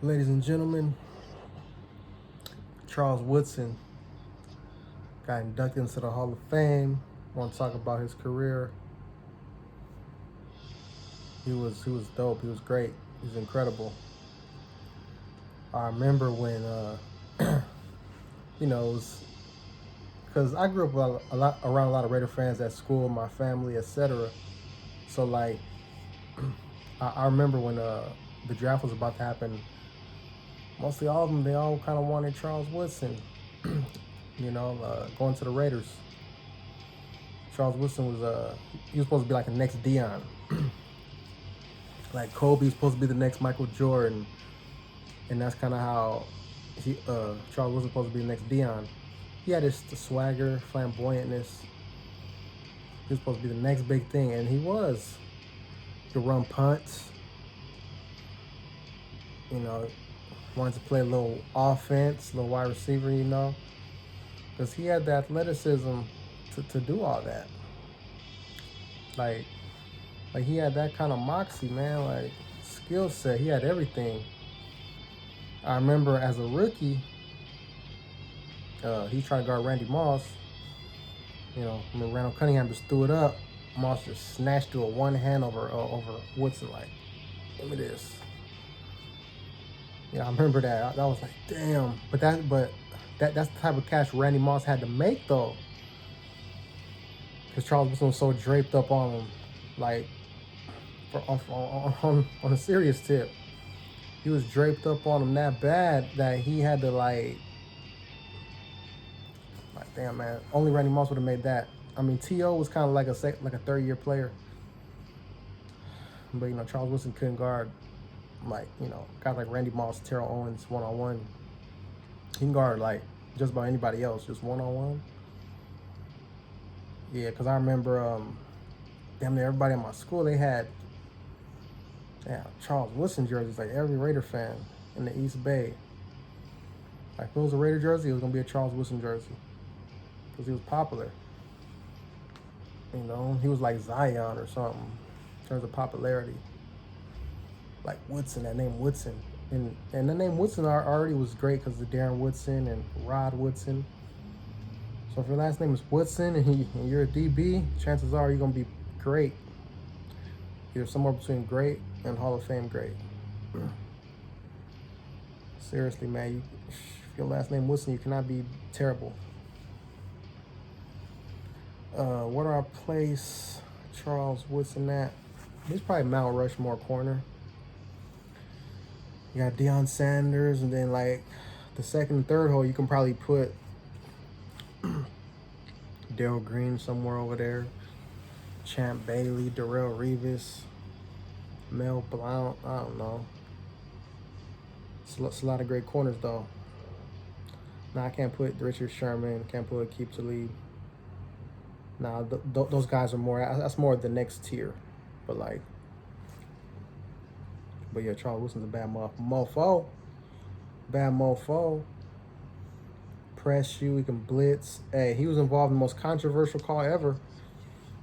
Ladies and gentlemen, Charles Woodson got inducted into the Hall of Fame. I want to talk about his career. He was dope. He was great. He was incredible. I remember when it was because I grew up around a lot of Raider fans at school, my family, etc. So like, I remember when the draft was about to happen. Mostly all of them, they all kind of wanted Charles Woodson. Going to the Raiders. Charles Woodson was he was supposed to be like the next Deion. Like Kobe was supposed to be the next Michael Jordan, and that's kind of how Charles Woodson was supposed to be the next Deion. He had his swagger, flamboyantness. He was supposed to be the next big thing, and he was. He could run punts. Wanted to play a little offense, a little wide receiver, because he had the athleticism to do all that. Like he had that kind of moxie, man. Like skill set, he had everything. I remember as a rookie, he tried to guard Randy Moss. When Randall Cunningham just threw it up, Moss just snatched to a one hand over Woodson. Like, give me this. I remember that. That was like, damn. But that's the type of catch Randy Moss had to make though, because Charles Woodson was so draped up on him, like on a serious tip. He was draped up on him that bad that he had to like damn man. Only Randy Moss would have made that. I mean, T.O. was kind of like a third-year player, but Charles Woodson couldn't guard guys like Randy Moss, Terrell Owens one-on-one. He can guard like just about anybody else, just one-on-one. Yeah, because I remember damn near everybody in my school, they had Charles Woodson jerseys, like every Raider fan in the East Bay. Like if it was a Raider jersey, it was gonna be a Charles Woodson jersey, because he was popular. He was like Zion or something in terms of popularity. Like Woodson, that name Woodson. And the name Woodson already was great because of Darren Woodson and Rod Woodson. So if your last name is Woodson and you're a DB, chances are you're going to be great. Either somewhere between great and Hall of Fame great. Seriously, man, if your last name Woodson, you cannot be terrible. Where do I place Charles Woodson at? He's probably Mount Rushmore corner. You got Deion Sanders, and then like the second and third hole, you can probably put Darrell Green somewhere over there, Champ Bailey, Darrell Revis, Mel Blount. I don't know. It's a lot of great corners though. Now I can't put Richard Sherman, can't put Aqib Talib. Nah, those guys are more. That's more the next tier, but yeah, Charles Wilson's a bad mofo. Bad mofo. Press you, he can blitz. Hey, he was involved in the most controversial call ever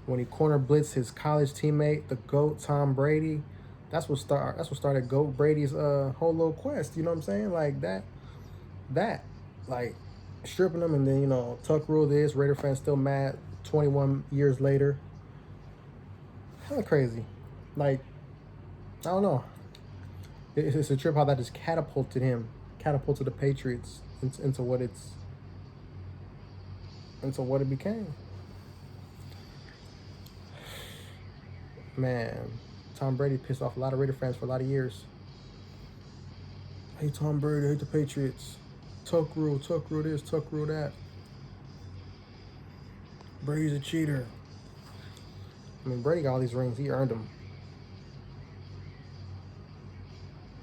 when he corner blitzed his college teammate, the GOAT Tom Brady. That's what started GOAT Brady's whole little quest. You know what I'm saying? Like that, like stripping him and then tuck rule this. Raider fans still mad 21 years later. Hella crazy. Like I don't know. It's a trip how that just catapulted the Patriots into what it became. Man, Tom Brady pissed off a lot of Raider fans for a lot of years. I hate Tom Brady, I hate the Patriots. Tuck rule this, tuck rule that. Brady's a cheater. I mean, Brady got all these rings, he earned them.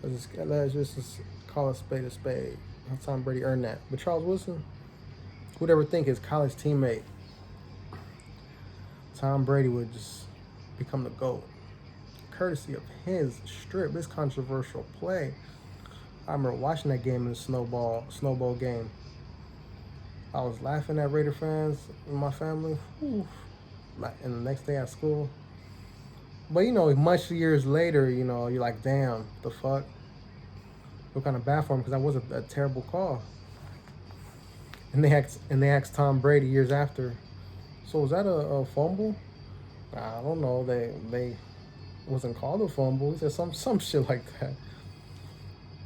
Let's just call a spade a spade. Tom Brady earned that. But Charles Woodson, who'd ever think his college teammate Tom Brady would just become the GOAT, courtesy of his controversial play. I remember watching that game in the snowball game. I was laughing at Raider fans in my family. Whew. And the next day at school. But much years later, you're like, damn, the fuck? feel kind of bad for him because that was a terrible call. And they asked Tom Brady years after, so was that a fumble? I don't know. They wasn't called a fumble. He said some shit like that.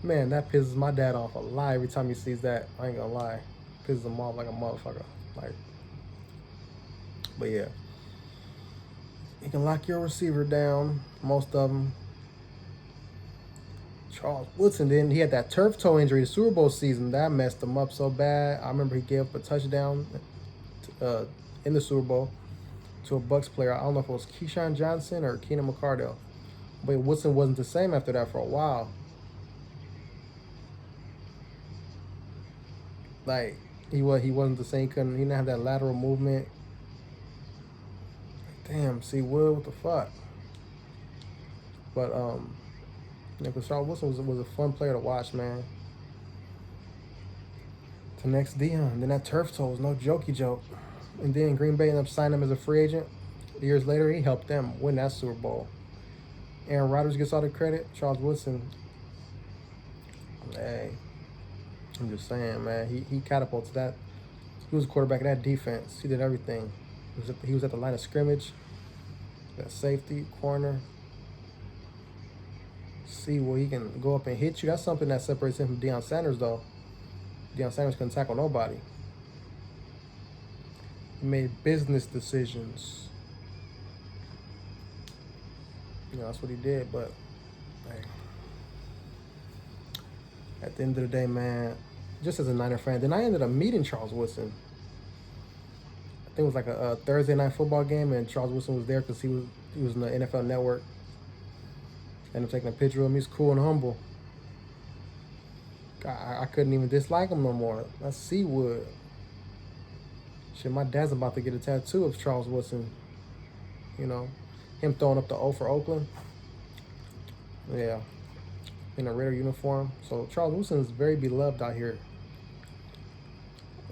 Man, that pisses my dad off a lot every time he sees that. I ain't gonna lie, pisses him off like a motherfucker. Like, but yeah, you can lock your receiver down. Most of them. Charles Woodson didn't. He had that turf toe injury the Super Bowl season. That messed him up so bad. I remember he gave up a touchdown in the Super Bowl to a Bucs player. I don't know if it was Keyshawn Johnson or Keenan McCardell. But Woodson wasn't the same after that for a while. Like, he wasn't the same. He didn't have that lateral movement. Damn, see Wood, what the fuck? But yeah, because Charles Woodson was a fun player to watch, man. To next Deion. Then that turf toe was no jokey joke. And then Green Bay ended up signing him as a free agent. Years later, he helped them win that Super Bowl. Aaron Rodgers gets all the credit. Charles Woodson, hey, I'm just saying, man. He catapulted that. He was a quarterback of that defense. He did everything. He was at the line of scrimmage, that safety, corner. See where he can go up and hit you. That's something that separates him from Deion Sanders, though. Deion Sanders couldn't tackle nobody. He made business decisions. You know, that's what he did. But hey, at the end of the day, man, just as a Niner fan, then I ended up meeting Charles Woodson. I think it was like a Thursday night football game, and Charles Woodson was there because he was in the NFL Network. Ended up taking a picture of him. He's cool and humble. I couldn't even dislike him no more. That's Seawood. Shit, my dad's about to get a tattoo of Charles Woodson. You know, him throwing up the O for Oakland. Yeah, in a Raider uniform. So Charles Woodson is very beloved out here.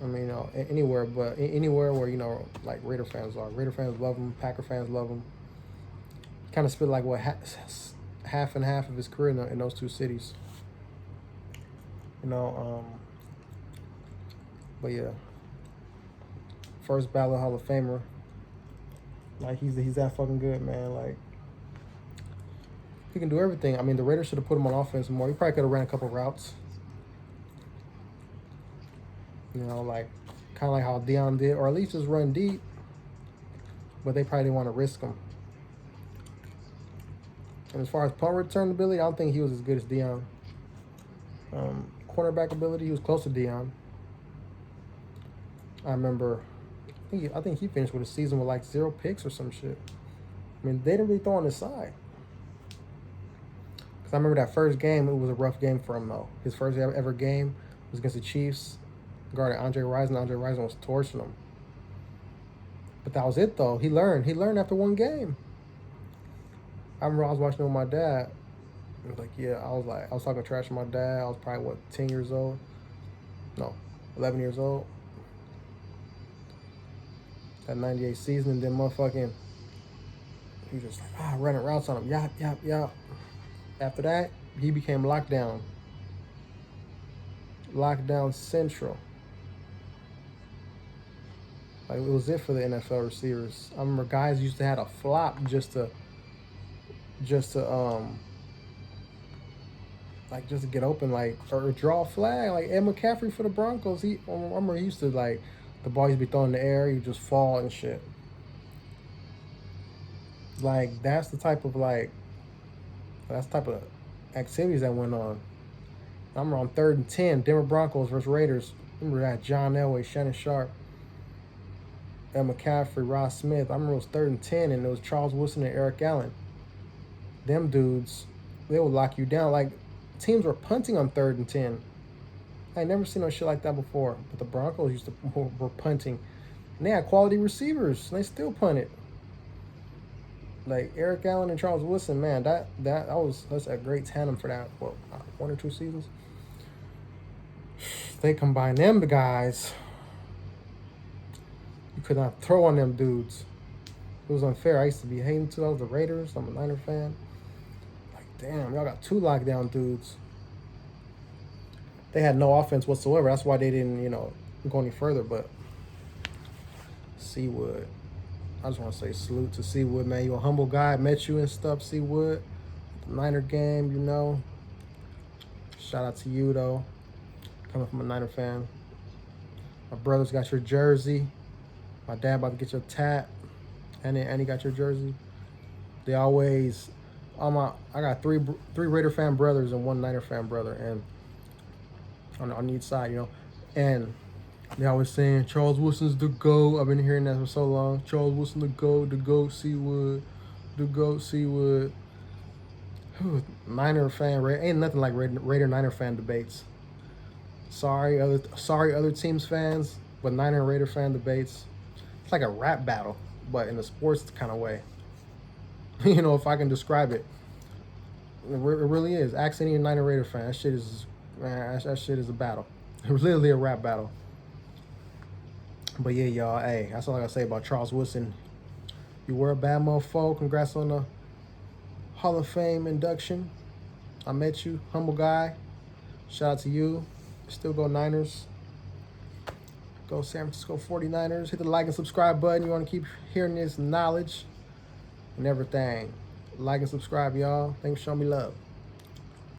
I mean, you know, anywhere where, you know, like Raider fans are. Raider fans love him. Packer fans love him. Kind of spent like what half and half of his career in those two cities. You know, but yeah, first ballot Hall of Famer. Like he's that fucking good, man. Like he can do everything. I mean, the Raiders should have put him on offense more. He probably could have ran a couple routes. You know, like kind of like how Deion did, or at least just run deep. But they probably didn't want to risk him. And as far as punt return ability, I don't think he was as good as Deion. Cornerback ability, he was close to Deion. I remember, I think he finished with a season with like 0 picks or some shit. I mean, they didn't really throw on his side. Because I remember that first game, it was a rough game for him though. His first ever game was against the Chiefs. Guarded Andre Rison. Andre Rison was torching him. But that was it though. He learned. He learned after one game. I remember I was watching it with my dad. It was like, yeah, I was talking trash to my dad. I was probably, 10 years old? No, 11 years old. That 98 season, and then motherfucking, he was just like, running routes on him. Yap. After that, he became lockdown. Lockdown central. Like, it was it for the NFL receivers. I remember guys used to have a flop just to get open, like, or draw a flag, like Ed McCaffrey for the Broncos. I remember he used to, like, the ball used to be thrown in the air, he'd just fall and shit. Like, that's the type of activities that went on. I remember on 3rd and 10, Denver Broncos versus Raiders. Remember that John Elway, Shannon Sharp, Ed McCaffrey, Ross Smith. I remember it was 3rd and 10, and it was Charles Woodson and Eric Allen. Them dudes, they would lock you down. Like, teams were punting on 3rd and 10. I never seen no shit like that before. But the Broncos were punting. And they had quality receivers. And they still punted. Like, Eric Allen and Charles Woodson, man, that's a great tandem for that, 1 or 2 seasons. They combine them guys. You could not throw on them dudes. It was unfair. I used to be hating too. I was the Raiders. I'm a Niner fan. Like, damn, y'all got 2 lockdown dudes. they had no offense whatsoever. That's why they didn't, go any further. But Seawood, I just want to say salute to Seawood, man. You a humble guy. Met you and stuff, Seawood. The Niner game, Shout out to you, though. Coming from a Niner fan. My brother's got your jersey. My dad about to get your tat. And he got your jersey. They always, I got three Raider fan brothers and one Niner fan brother, and on each side, and they always saying Charles Woodson's the GOAT. I've been hearing that for so long. Charles Woodson the GOAT, Seawood, the GOAT, Seawood. Niner fan, ain't nothing like Raider Niner fan debates. Sorry other teams fans, but Niner and Raider fan debates. It's like a rap battle, but in a sports kind of way. If I can describe it, it really is. Ask any Niner Raider fan. That shit is a battle. Literally a rap battle. But yeah, y'all. Hey, that's all I gotta say about Charles Woodson. You were a bad mofo. Congrats on the Hall of Fame induction. I met you, humble guy. Shout out to you. Still go Niners. Go San Francisco 49ers. Hit the like and subscribe button. You want to keep hearing this knowledge and everything. Like and subscribe, y'all. Thanks for showing me love.